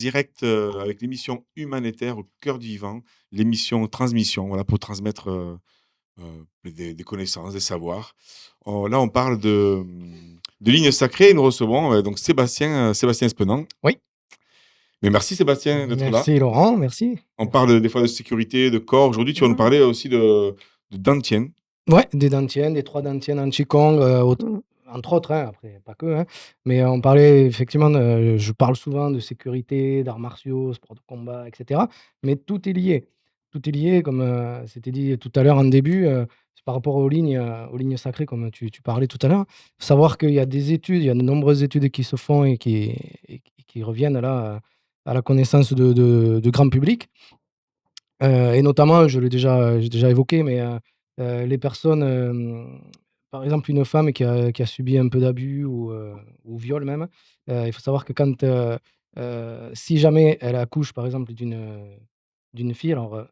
direct, avec l'émission Humanitaire au cœur du vivant, l'émission Transmission, voilà, pour transmettre, des connaissances, des savoirs. Là, on parle de lignes sacrées et nous recevons, donc Sébastien Espenant. Oui. Mais merci Sébastien d'être là. Merci Laurent, merci. On Merci. parle des fois de sécurité, de corps. Aujourd'hui, tu vas nous parler aussi de Dantian. Ouais, des dantiennes, des 3 dantiennes en qigong, entre autres, hein, après pas que, hein. Mais on parlait effectivement de je parle souvent de sécurité, d'arts martiaux, sport de combat et cetera. Mais tout est lié. Tout est lié comme, c'était dit tout à l'heure en début, c'est par rapport aux lignes sacrées comme tu parlais tout à l'heure. Faut savoir qu'il y a des études, il y a de nombreuses études qui se font et qui reviennent là, à la connaissance de grand public. Et notamment, j'ai déjà évoqué, mais les personnes, par exemple, une femme qui a subi un peu d'abus ou viol même, il faut savoir que quand, si jamais elle accouche, par exemple, d'une fille, alors,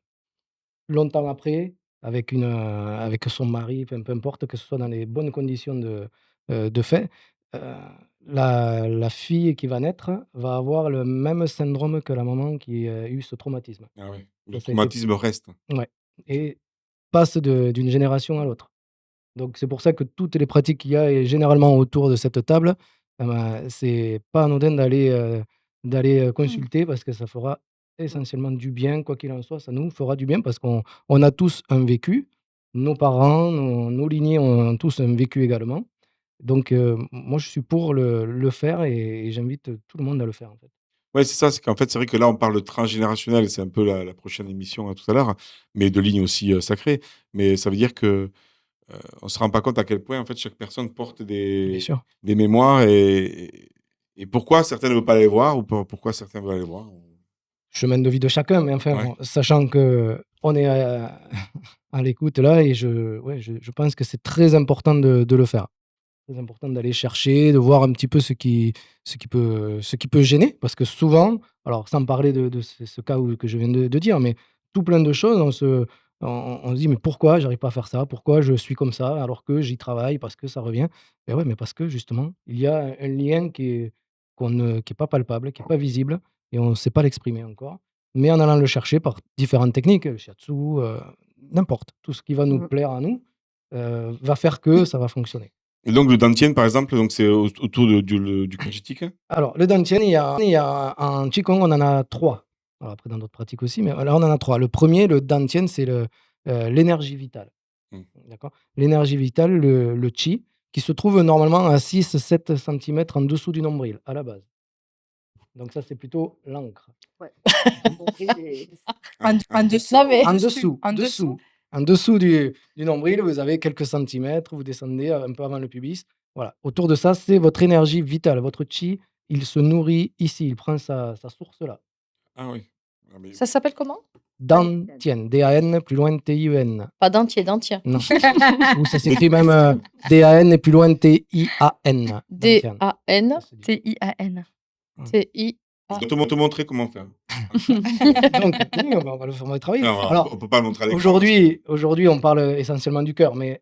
longtemps après, avec son mari, peu importe, que ce soit dans les bonnes conditions de fait, heu, la fille qui va naître va avoir le même syndrome que la maman qui a eu ce traumatisme. Ah ouais, le Ça a été traumatisme reste. Ouais, et passe d'une génération à l'autre. Donc c'est pour ça que toutes les pratiques qu'il y a et généralement autour de cette table, c'est pas anodin d'aller consulter parce que ça fera essentiellement du bien, quoi qu'il en soit, ça nous fera du bien parce qu'on a tous un vécu. Nos parents, nos lignées ont tous un vécu également. Donc moi je suis pour le faire et j'invite tout le monde à le faire, en fait. Ouais, c'est ça, c'est qu'en fait, c'est vrai que là, on parle de transgénérationnel, c'est un peu la prochaine émission, tout à l'heure, mais de lignes aussi, sacrées. Mais ça veut dire que, on se rend pas compte à quel point, en fait, chaque personne porte Bien sûr. des mémoires et pourquoi certains ne veulent pas les voir ou pourquoi certains veulent les voir. Chemin de vie de chacun, mais enfin Ouais. bon, sachant qu'on est à l'écoute là et je pense que c'est très important de le faire. Très important d'aller chercher, de voir un petit peu ce qui peut gêner parce que souvent, alors sans parler de ce cas que je viens de dire, mais tout plein de choses, on se dit: «Mais pourquoi j'arrive pas à faire ça? Pourquoi je suis comme ça alors que j'y travaille? Parce que ça revient». Et ouais, mais parce que justement, il y a un lien qui est pas palpable, qui est pas visible et on ne sait pas l'exprimer encore. Mais en allant le chercher par différentes techniques, le shiatsu, n'importe, tout ce qui va nous plaire à nous, va faire que ça va fonctionner. Et donc le dantian, par exemple, donc c'est autour du Kojitikan? Alors, le dantian, il y a en qigong, on en a 3. Alors après dans d'autres pratiques aussi, mais là, on en a 3. Le premier, le dantian, c'est l'énergie vitale, Mmh. d'accord? L'énergie vitale, le qi, qui se trouve normalement à 6-7 centimètres en dessous du nombril, à la base. Donc ça, c'est plutôt l'encre. Ouais. Ah, En ah. dessous Non, mais ou en dessus? dessous, En dessous, dessous? en dessous du nombril, vous avez quelques centimètres, vous descendez un peu avant le pubis. Voilà, autour de ça, c'est votre énergie vitale. Votre qi, il se nourrit ici, il prend sa source là. Ah oui. Ah mais Ça s'appelle comment? Dantian, D-A-N, plus loin T-I-E-N. Pas dentier, dentien. Non. Ou ça s'écrit même D-A-N et plus loin T-I-A-n. Dantian. D-A-N-T-I-A-N. Hum. T-I je dois te montrer comment faire. Donc, oui, on va le faire travailler. Non, Alors, on peut pas le montrer à l'écran. aujourd'hui, on parle essentiellement du cœur, mais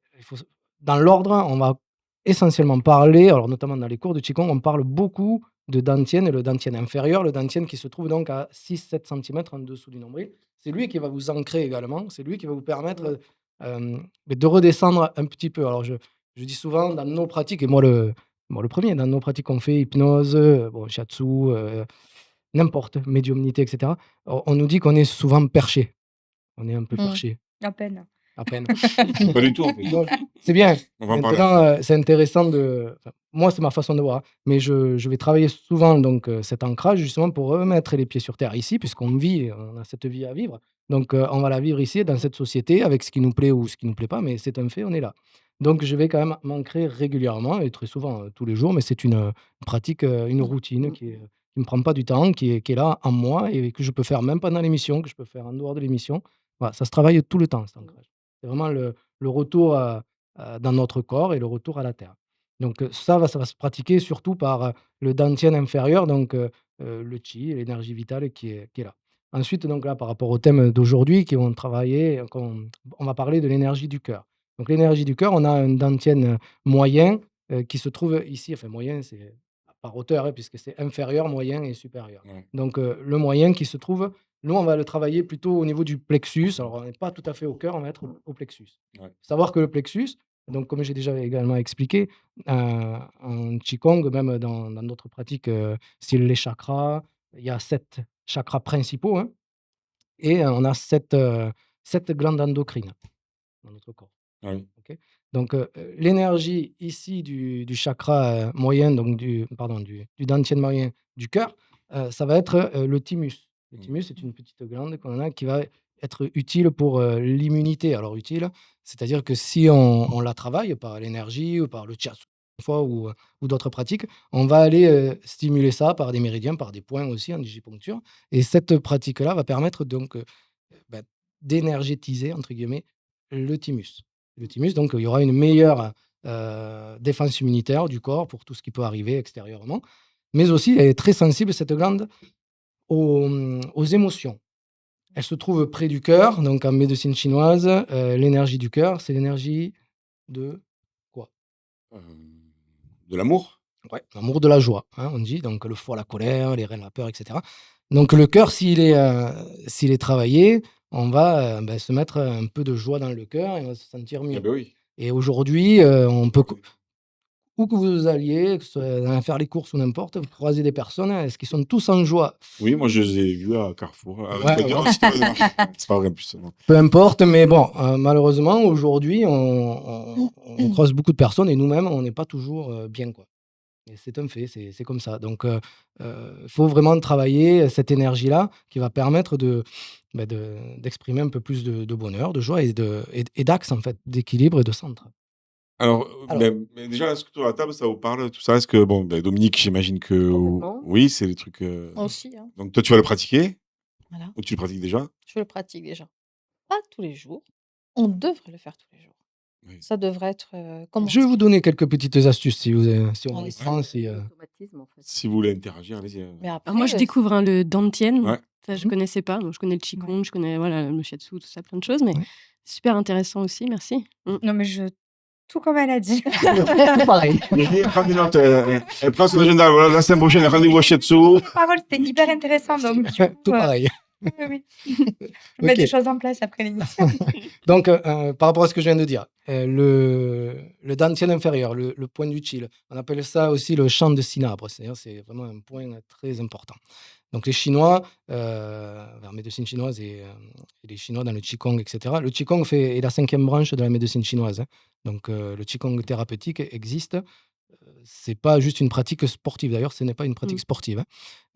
dans l'ordre, on va essentiellement parler, alors notamment dans les cours de Qigong, on parle beaucoup de dantian et le dantian inférieur, le dantian qui se trouve donc à 6-7 centimètres en dessous du nombril. C'est lui qui va vous ancrer également, c'est lui qui va vous permettre de redescendre un petit peu. Alors, je dis souvent dans nos pratiques, et moi le premier, dans nos pratiques, on fait hypnose, bon, shiatsu, n'importe, médiumnité, et cetera. On nous dit qu'on est souvent perché. On est un peu perché, À peine. à peine. Pas du tout, en fait. Donc c'est bien. On va en parler Maintenant, après. c'est intéressant moi, c'est ma façon de voir, hein, mais je vais travailler souvent donc cet ancrage justement pour remettre les pieds sur terre ici, puisqu'on vit, on a cette vie à vivre. Donc on va la vivre ici dans cette société avec ce qui nous plaît ou ce qui nous plaît pas, mais c'est un fait, on est là. Donc je vais quand même m'ancrer régulièrement et très souvent, tous les jours, mais c'est une pratique, une routine qui me prend pas du temps, qui est là en moi et que je peux faire même pendant l'émission, que je peux faire en dehors de l'émission. Voilà, ça se travaille tout le temps cet ancrage. C'est vraiment le retour dans notre corps et le retour à la terre. Donc ça va se pratiquer surtout par, le dantian inférieur, donc le qi, l'énergie vitale qui est là. Ensuite, donc là, par rapport au thème d'aujourd'hui qui vont travailler, on va parler de l'énergie du cœur. Donc l'énergie du cœur, on a un dantian moyen, qui se trouve ici, enfin moyen, c'est par hauteur, hein, puisque c'est inférieur, moyen et supérieur. Ouais. Donc, le moyen qui se trouve, nous, on va le travailler plutôt au niveau du plexus. Alors, on n'est pas tout à fait au cœur, on va être au plexus. Ouais. Savoir que le plexus, donc, comme j'ai déjà également expliqué, en Qigong, même dans d'autres pratiques, style les chakras, il y a 7 chakras principaux, hein, et on a 7 glandes endocrines dans notre corps. Ah oui. OK? Donc, l'énergie ici du chakra, moyen, donc du dantian moyen du cœur, ça va être, le thymus. Le Mmh. thymus, c'est une petite glande qu'on a qui va être utile pour, l'immunité. Alors utile, c'est-à-dire que si on la travaille par l'énergie ou par le shiatsu des fois ou d'autres pratiques, on va aller, stimuler ça par des méridiens, par des points aussi en digiponcture et cette pratique-là va permettre donc, bah, «d'énergétiser» entre guillemets le thymus. Le thymus, donc il y aura une meilleure, défense immunitaire du corps pour tout ce qui peut arriver extérieurement, mais aussi elle est très sensible cette glande aux émotions. Elle se trouve près du cœur, donc en médecine chinoise, l'énergie du cœur, c'est l'énergie de quoi? De l'amour? Ouais, l'amour, de la joie, hein, on dit, donc le foie, la colère, les reins, la peur et cetera. Donc le cœur, s'il est travaillé, on va, bah, se mettre un peu de joie dans le cœur et on va se sentir Eh mieux. beh, oui. Et aujourd'hui, on peut où que vous alliez, que ce soit faire les courses ou n'importe, vous croisez des personnes, est-ce qu'ils sont tous en joie? Oui, moi je les ai vus à Carrefour, avec Ouais, dire ouais. un système de marché. C'est pas vrai en plus, non. Peu importe, mais bon, malheureusement, aujourd'hui, on croise beaucoup de personnes et nous-mêmes, on n'est pas toujours, bien, quoi. Et c'est un fait, c'est comme ça. Donc, faut vraiment travailler cette énergie-là qui va permettre bah, d'exprimer un peu plus de bonheur, de joie et d'axe, en fait, d'équilibre et de centre. Alors, Alors mais déjà, est-ce que autour de la table, ça vous parle tout ça? Est-ce que bon, Dominique, j'imagine que Complètement. oui, c'est des trucs, Moi aussi, hein. donc toi, tu vas le pratiquer? Voilà. Ou tu le pratiques déjà? Je le pratique déjà. Pas tous les jours. On devrait le faire tous les jours. Oui. Ça devrait être, je vais commencer. vous donner quelques petites astuces si on Allez-y. reprend, si, Automatisme, en fait. Si vous voulez interagir, allez-y, Mais Alors après, moi, je découvre, hein, le dantian. Ouais. Ça, je Mmh. connaissais pas. Bon, je connais le qigong, je connais, voilà, le shiatsu, tout ça, plein de choses, mais Ouais. super intéressant aussi, merci. Non, mais tout comme elle a dit. Tout pareil. Virginie, prends des notes, elle prend son agenda, voilà, la semaine prochaine, rendez-vous au shiatsu. Parole, c'était hyper intéressant. Donc, du coup, Tout pareil. oui, oui. Je mets OK. des choses en place après l'émission. Donc, par rapport à ce que je viens de dire, le dantian inférieur, le point d'utile, on appelle ça aussi le champ de cinabre. C'est-à-dire, c'est vraiment un point très important. Donc, les Chinois, la médecine chinoise et les Chinois dans le Qigong, etc. Le Qigong est la 5e branche de la médecine chinoise, hein. Donc, le Qigong thérapeutique existe. C'est pas juste une pratique sportive. D'ailleurs, ce n'est pas une pratique sportive,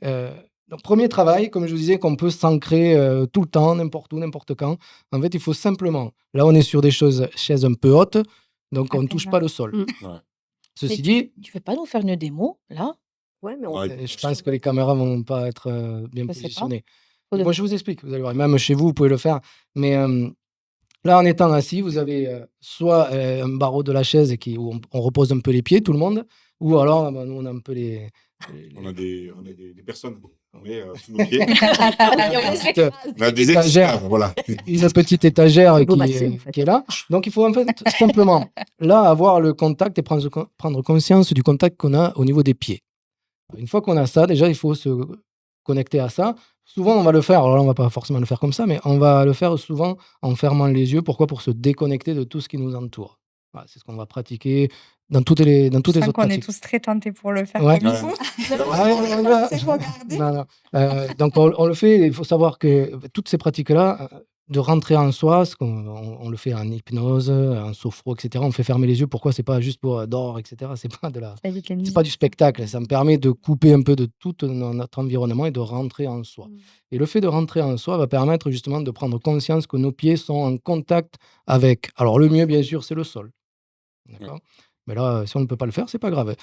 hein. Donc, premier travail, comme je vous disais, qu'on peut s'ancrer tout le temps, n'importe où, n'importe quand. En fait, il faut simplement. Là, on est sur des chaises un peu hautes, donc on ne touche pas le sol. Mm. Ouais. Ceci Mais dit, tu veux pas nous faire une démo, là? Ouais, mais Ouais. je pense que les caméras vont pas être bien Je sais pas. positionnées. Faut Moi, je vous explique. Vous allez voir, même chez vous, vous pouvez le faire. Mais là, en étant assis, vous avez soit un barreau de la chaise où on repose un peu les pieds, tout le monde, ou alors, bah, nous, on a un peu On a des personnes, mais sous nos pieds. petite- On a des Étagère. experts, voilà. une petite étagère Beau qui bassin, est, en fait. qui est là. Donc, il faut en fait simplement là avoir le contact et prendre conscience du contact qu'on a au niveau des pieds. Une fois qu'on a ça, déjà, il faut se connecter à ça. Souvent, on va le faire. Alors là, on va pas forcément le faire comme ça, mais on va le faire souvent en fermant les yeux. Pourquoi? Pour se déconnecter de tout ce qui nous entoure. Voilà, c'est ce qu'on va pratiquer dans toutes les Je autres sens qu'on est pratiques. tous très tentés pour le faire Ouais. comme il Ouais. faut. Ah ouais, ouais, ouais. C'est regardé. Non, non. Donc, on le fait. Il faut savoir que toutes ces pratiques-là, de rentrer en soi, on le fait en hypnose, en sophro, etc. On fait fermer les yeux. Pourquoi? C'est pas juste pour dehors, etc. C'est pas c'est pas du spectacle. Ça me permet de couper un peu de tout notre environnement et de rentrer en soi. Et le fait de rentrer en soi va permettre justement de prendre conscience que nos pieds sont en contact avec. Alors, le mieux, bien sûr, c'est le sol. D'accord? Mais là, si on ne peut pas le faire, c'est pas grave.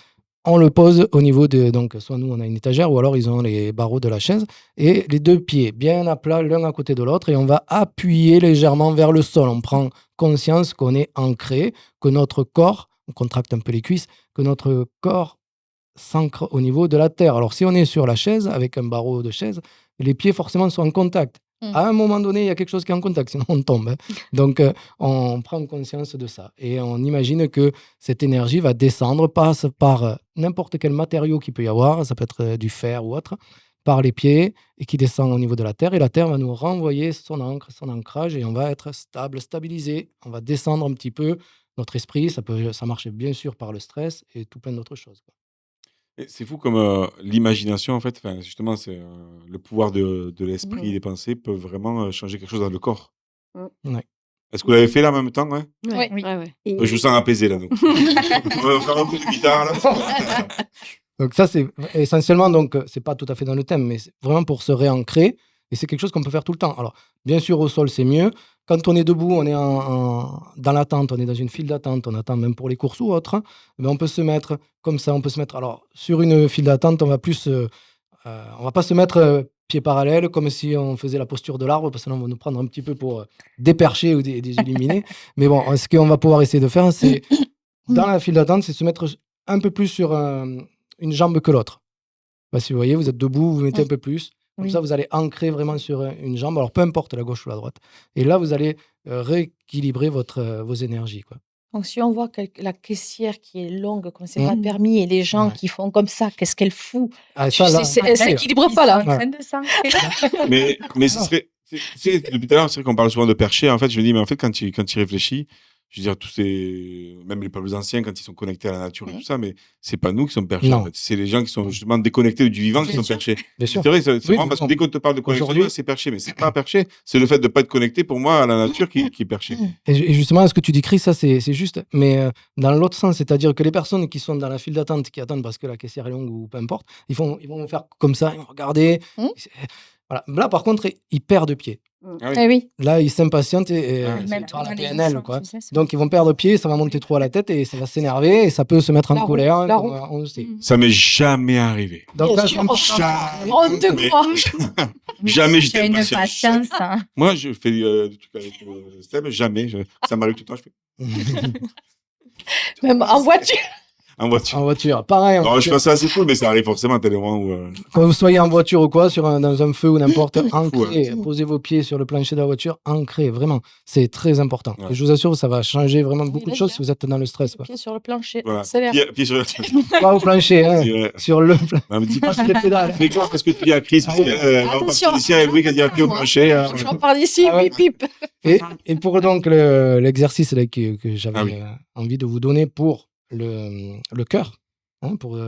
On le pose au niveau de. Donc, soit nous, on a une étagère, ou alors ils ont les barreaux de la chaise, et les deux pieds bien à plat, l'un à côté de l'autre, et on va appuyer légèrement vers le sol. On prend conscience qu'on est ancré, que notre corps, on contracte un peu les cuisses, que notre corps s'ancre au niveau de la terre. Alors, si on est sur la chaise, avec un barreau de chaise, les pieds forcément sont en contact. À un moment donné, il y a quelque chose qui est en contact, sinon on tombe, hein. Donc, on prend conscience de ça et on imagine que cette énergie va descendre, passe par, n'importe quel matériau qu'il peut y avoir, ça peut être, du fer ou autre, par les pieds et qui descend au niveau de la terre et la terre va nous renvoyer son ancre, son ancrage et on va être stable, stabilisé. On va descendre un petit peu notre esprit, ça marche bien sûr par le stress et tout plein d'autres choses, quoi. Et c'est fou comme, l'imagination en fait, enfin justement c'est, le pouvoir de l'esprit et Mmh. des pensées peut vraiment, changer quelque chose dans le corps. Mmh. Ouais. Est-ce que vous l'avez fait là en même temps, ouais? Ouais, Oui. ouais, ouais. Je vous sens apaisé là donc. On va faire un peu de guitare là. Donc ça, c'est essentiellement donc, c'est pas tout à fait dans le thème, mais c'est vraiment pour se réancrer et c'est quelque chose qu'on peut faire tout le temps. Alors, bien sûr, au sol, c'est mieux. Quand on est debout, on est dans l'attente, on est dans une file d'attente, on attend même pour les courses ou autres, mais on peut se mettre comme ça, on peut se mettre alors sur une file d'attente, on va plus, on va pas se mettre, pieds parallèles comme si on faisait la posture de l'arbre parce que là, on va nous prendre un petit peu pour, des perchés ou des illuminés. Mais bon, ce qu'on va pouvoir essayer de faire, c'est dans la file d'attente, c'est se mettre un peu plus sur, une jambe que l'autre. Bah, si vous voyez, vous êtes debout, vous mettez un peu plus. Comme ça, Oui. vous allez ancrer vraiment sur, une jambe, alors peu importe la gauche ou la droite. Et là, vous allez, rééquilibrer vos énergies, quoi. Donc si on voit la caissière qui est longue comme c'est Mmh. pas permis et les gens Ouais. qui font comme ça, qu'est-ce qu'elle fout? Ah Tu ça sais, là, elle c'est s'équilibre Ils pas sont là. en train de s'ancrer. Mais ce Alors. serait depuis tout à l'heure, c'est vrai qu'on parle souvent de percher. En fait, je me dis, mais en fait, quand tu y réfléchis, je veux dire, tous ces même les peuples anciens, quand ils sont connectés à la nature et tout Mmh. ça, mais c'est pas nous qui sommes perchés, en Non. fait. C'est les gens qui sont justement déconnectés du vivant qui Bien sont sûr. perchés. Bien C'est sûr. vrai, c'est Oui, marrant mais parce que bon, dès qu'on te parle de connexion, aujourd'hui c'est perché, mais c'est pas perché. C'est le fait de pas être connecté, pour moi, à la nature qui est perché. et justement, ce que tu décris, ça, c'est juste, mais dans l'autre sens, c'est-à-dire que les personnes qui sont dans la file d'attente, qui attendent parce que la caissière est longue ou peu importe, ils vont faire comme ça, ils vont regarder. Mmh. Voilà. Là, par contre, ils perdent pied. Ah oui. Eh oui. Là, ils s'impatientent et Ah ouais. Ils c'est mettent par la vraiment les PNL, bouchons, quoi. tu sais, sur Donc, ils vont perdre pied, ça va monter trop à la tête et ça va s'énerver et ça peut se mettre en La roue, colère, la comme roue. on le sait. Ça m'est jamais arrivé. Donc Bien là, sûr, c'est important. on te Mais croit. jamais Tu j'étais as une impatient. patience, hein. Moi, je fais, des trucs avec, Steph, jamais. Ça m'arrive tout le temps, je fais Même en voiture. en voiture. En voiture, pareil. En Non, je voiture. fais ça assez cool, mais ça arrive forcément à tel moment où, Quand vous soyez en voiture ou quoi, dans un feu ou n'importe, ouais. ancrez, posez vos pieds sur le plancher de la voiture, ancrez, vraiment. C'est très important. Ouais. Et je vous assure, ça va changer vraiment Oui, beaucoup de vas-y, choses hein. si vous êtes dans le stress, quoi. Pied sur le plancher. Voilà. Accélère. Pied sur le Pas au plancher, hein, Ouais. sur le plancher. Non, me dis Pas pas sur les pédales. fais quoi parce que tu dis à Chris, parce que, on va Attention. partir d'ici avec lui qui a dit à pied au Moi, plancher. J'en parle ici, Ah ouais. pip, pip. Et pour donc l'exercice là, que j'avais Ah oui. envie de vous donner pour le cœur, hein, pour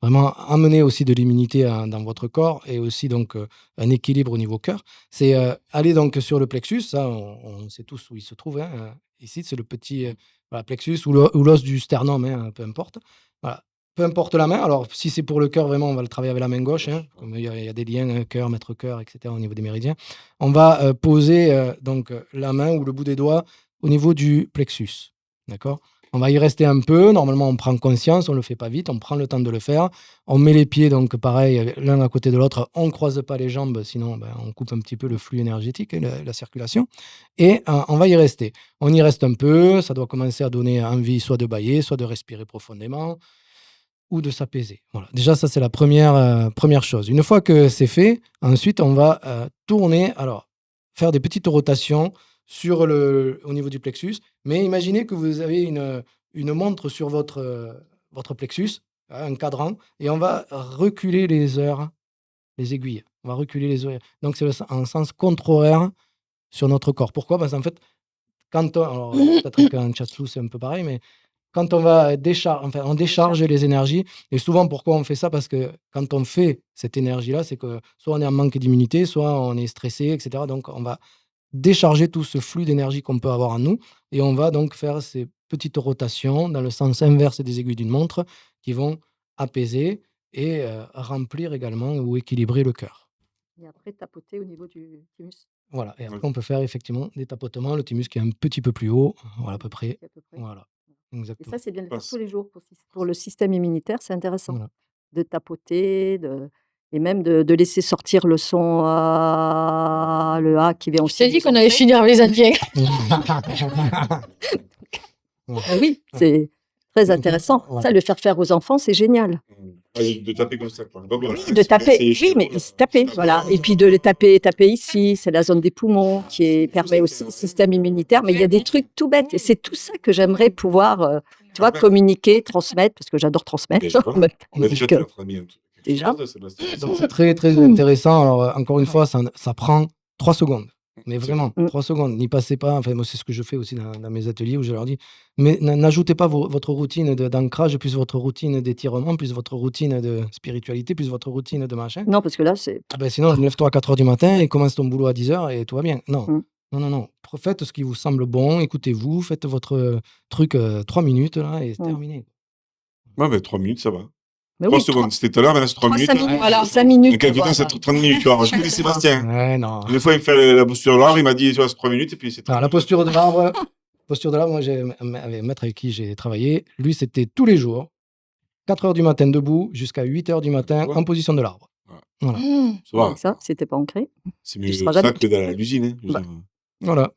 vraiment amener aussi de l'immunité dans votre corps et aussi donc un équilibre au niveau cœur, c'est aller donc sur le plexus, ça on sait tous où il se trouve, hein, ici c'est le petit voilà, plexus ou l'os du sternum, hein, peu importe. Voilà. Peu importe la main, alors si c'est pour le cœur, vraiment, on va le travailler avec la main gauche, hein, comme il y a des liens, cœur, maître cœur, etc., au niveau des méridiens. On va poser donc la main ou le bout des doigts au niveau du plexus. D'accord? On va y rester un peu. Normalement, on prend conscience, on ne le fait pas vite, on prend le temps de le faire. On met les pieds, donc pareil, l'un à côté de l'autre. On ne croise pas les jambes, sinon on coupe un petit peu le flux énergétique et la circulation. Et on va y rester. On y reste un peu. Ça doit commencer à donner envie soit de bâiller, soit de respirer profondément ou de s'apaiser. Voilà. Déjà, ça, c'est la première chose. Une fois que c'est fait, ensuite, on va tourner, alors, faire des petites rotations au niveau du plexus. Mais imaginez que vous avez une montre sur votre plexus, un cadran, et on va reculer les heures, les aiguilles. On va reculer les heures. Donc, c'est en sens contraire sur notre corps. Pourquoi? Parce qu'en fait, alors, peut-être qu'en chatsu, c'est un peu pareil, mais quand on va on décharge les énergies. Et souvent, pourquoi on fait ça? Parce que quand on fait cette énergie-là, c'est que soit on est en manque d'immunité, soit on est stressé, etc. Donc, on va décharger tout ce flux d'énergie qu'on peut avoir en nous. Et on va donc faire ces petites rotations dans le sens inverse des aiguilles d'une montre qui vont apaiser et remplir également ou équilibrer le cœur. Et après, tapoter au niveau du thymus. Voilà. Et après, Ouais. on peut faire effectivement des tapotements, le thymus qui est un petit peu plus haut, voilà, à peu près. À peu près. Voilà, Et exactement. ça, c'est bien de le faire Passe. tous les jours pour le système immunitaire, c'est intéressant. Voilà. De tapoter, et même de laisser sortir le son A, le A qui vient Je aussi. t'ai dit des qu'on allait entrées. finir avec les Indiens. Oui, c'est très intéressant. Voilà. Ça, le faire aux enfants, c'est génial. De taper comme ça, quoi. Donc, voilà, Oui, de c'est taper. bien, c'est Oui, mais chez ils vous, se tapaient, là. voilà. Et puis de les taper ici, c'est la zone des poumons qui permet aussi le système immunitaire. Mais il y a des trucs tout bêtes. Et c'est tout ça que j'aimerais pouvoir, tu vois, communiquer, transmettre, parce que j'adore transmettre. Mais voilà. en même temps. Mais déjà, Donc, tu as transmis un truc. quelque déjà. chose, Sébastien. Donc c'est très, très intéressant. Alors, encore une fois, ça prend 3 secondes. Mais C'est vraiment, Mm. 3 secondes. N'y passez pas. Enfin, moi, c'est ce que je fais aussi dans mes ateliers où je leur dis, mais n'ajoutez pas votre routine d'ancrage, plus votre routine d'étirement, plus votre routine de spiritualité, plus votre routine de machin. Non, parce que là, c'est. Ah ben sinon, lève-toi à 4 heures du matin et commence ton boulot à 10 heures et tout va bien. Non, Mm. non, non, non. Faites ce qui vous semble bon, écoutez-vous, faites votre truc 3 minutes là et c'est Mm. terminé. Ouais, mais 3 minutes, ça va. Mais 3 oui, secondes, c'était tout à l'heure, maintenant c'est 3 minutes. 5 minutes. Voilà. 5 Il y minutes. a quelques temps, c'est 30 minutes, tu vois. Je connais Sébastien. Ouais, non. Une fois, il me fait la posture de l'arbre, il m'a dit, tu vois, c'est 3 minutes, et puis c'est 30 Alors, la minutes. posture de l'arbre, moi, j'ai un maître avec qui j'ai travaillé. Lui, c'était tous les jours, 4 heures du matin debout, jusqu'à 8 heures du matin Ouais. en position de l'arbre. Ouais. Voilà. Mmh. Ça va. Avec ça, c'était pas ancré. C'est tu mieux seras ça jamais- que dans l'usine. Hein, je veux Bah. dire. Voilà.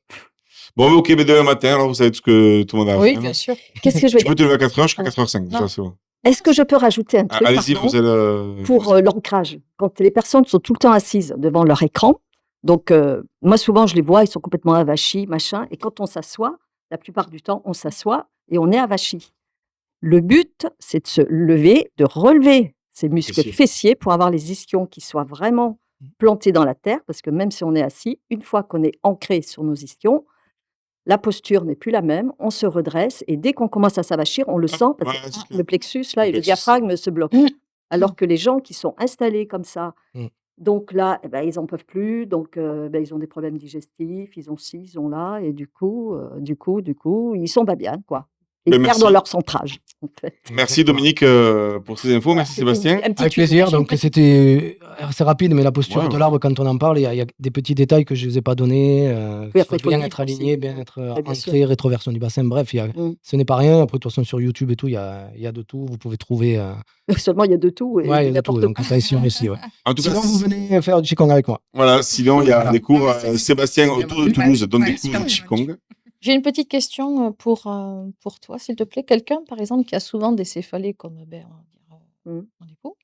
Bon, ok, mais demain matin, alors vous savez tout ce que tout le monde a à Oui, faire. bien sûr. Qu'est-ce que je vais Tu peux dire? te lever à 4h jusqu'à 4h05, déjà, Non. c'est bon. Est-ce que je peux rajouter un Ah, truc, allez-y, pardon, vous allez. pour l'ancrage? Quand les personnes sont tout le temps assises devant leur écran, donc moi souvent je les vois, ils sont complètement avachis, machin, et quand on s'assoit, la plupart du temps, on s'assoit et on est avachi. Le but, c'est de se lever, de relever ces muscles Fessiers. fessiers pour avoir les ischions qui soient vraiment plantés dans la terre, parce que même si on est assis, une fois qu'on est ancré sur nos ischions, la posture n'est plus la même, on se redresse et dès qu'on commence à s'avachir, on le sent parce Ouais, que c'est clair. le plexus là Le et le plexus. diaphragme se bloquent. Mmh. Alors que les gens qui sont installés comme ça, Mm. donc là, eh ben, ils n'en peuvent plus, donc ben, ils ont des problèmes digestifs, ils ont ci, ils ont là, et du coup, ils sont pas bien, quoi. Ils Ben, perdent merci. leur centrage, en fait. Merci Exactement. Dominique pour ces infos. Merci C'était Sébastien. un petit Avec tuto. plaisir. J'ai une Donc, petite- c'était assez rapide, mais la posture Ouais, de ouais. l'arbre, quand on en parle, il y a des petits détails que je ne vous ai pas donnés. Oui, après, il faut Bien le être vivre aussi. aligné, bien être Ouais, bien sûr. ancré, rétroversion du bassin. Bref, Mm. ce n'est pas rien. Après, de toute façon, sur YouTube et tout, il y a de tout. Vous pouvez trouver. Seulement, il y a de tout et Ouais, il y de a de tout. n'importe Donc, quoi. attention aussi. Ouais. En tout cas, Sinon, vous venez faire du Qigong avec moi. voilà, sinon il y a Voilà. des cours c'est Sébastien bien autour de vendu. Toulouse donne Ouais, des cours super de bien Qigong. J'ai une petite question pour toi, s'il te plaît. Quelqu'un, par exemple, qui a souvent des céphalées comme ben, on va dire, Mm. mon époux,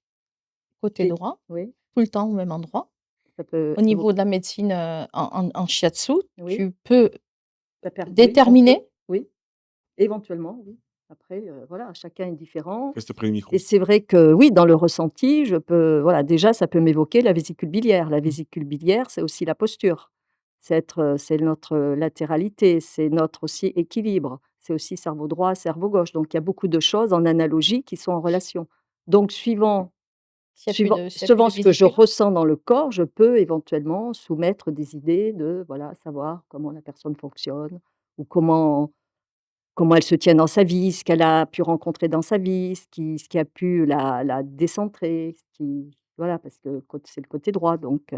côté Et- droit, Oui, tout le temps au même endroit. ça peut. Au niveau de la médecine en shiatsu, Oui. tu peux ça perd- oui, déterminer. Oui, éventuellement, oui. Après, voilà, chacun est différent. Reste près du micro. Et c'est vrai que oui, dans le ressenti, je peux, voilà, déjà, ça peut m'évoquer la vésicule biliaire. La vésicule biliaire, c'est aussi la posture. C'est notre latéralité, c'est notre aussi équilibre. C'est aussi cerveau droit, cerveau gauche. Donc, il y a beaucoup de choses en analogie qui sont en relation. Donc, suivant S'il y a plus Suivant, de- s'il y a plus suivant de ce que je vésicule. ressens dans le corps, je peux éventuellement soumettre des idées de voilà, savoir comment la personne fonctionne ou comment elle se tient dans sa vie, ce qu'elle a pu rencontrer dans sa vie, ce qui a pu la décentrer, voilà, parce que c'est le côté droit. Donc,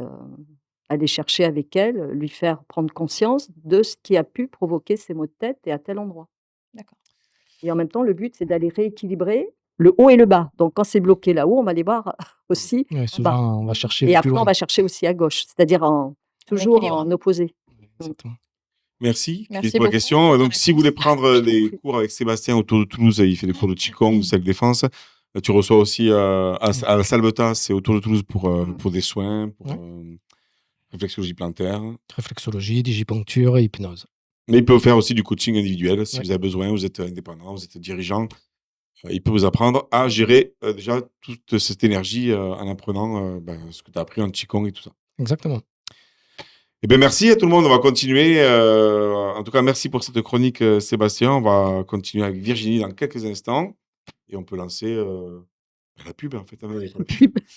aller chercher avec elle, lui faire prendre conscience de ce qui a pu provoquer ces maux de tête et à tel endroit. D'accord. Et en même temps, le but, c'est d'aller rééquilibrer le haut et le bas. Donc, quand c'est bloqué là-haut, on va aller voir aussi Ouais, en bas. souvent, on va chercher Et plus après, loin. on va chercher aussi à gauche, c'est-à-dire toujours équilibre. en opposé. Exactement. Merci, Merci Chris, pour la beaucoup question. pour la Donc, si vous voulez prendre des cours avec Sébastien autour de Toulouse, il fait des cours de Qigong, de self-défense. Tu reçois aussi à la salle Beta, c'est autour de Toulouse pour des soins, pour Ouais. réflexologie plantaire. Réflexologie, digiponcture et hypnose. Mais il peut faire aussi du coaching individuel. Si Ouais. vous avez besoin, vous êtes indépendant, vous êtes dirigeant, il peut vous apprendre à gérer déjà toute cette énergie en apprenant ce que tu as appris en Qigong et tout ça. Exactement. Eh bien, merci à tout le monde. On va continuer. En tout cas, merci pour cette chronique, Sébastien. On va continuer avec Virginie dans quelques instants. Et on peut lancer la pub, en fait.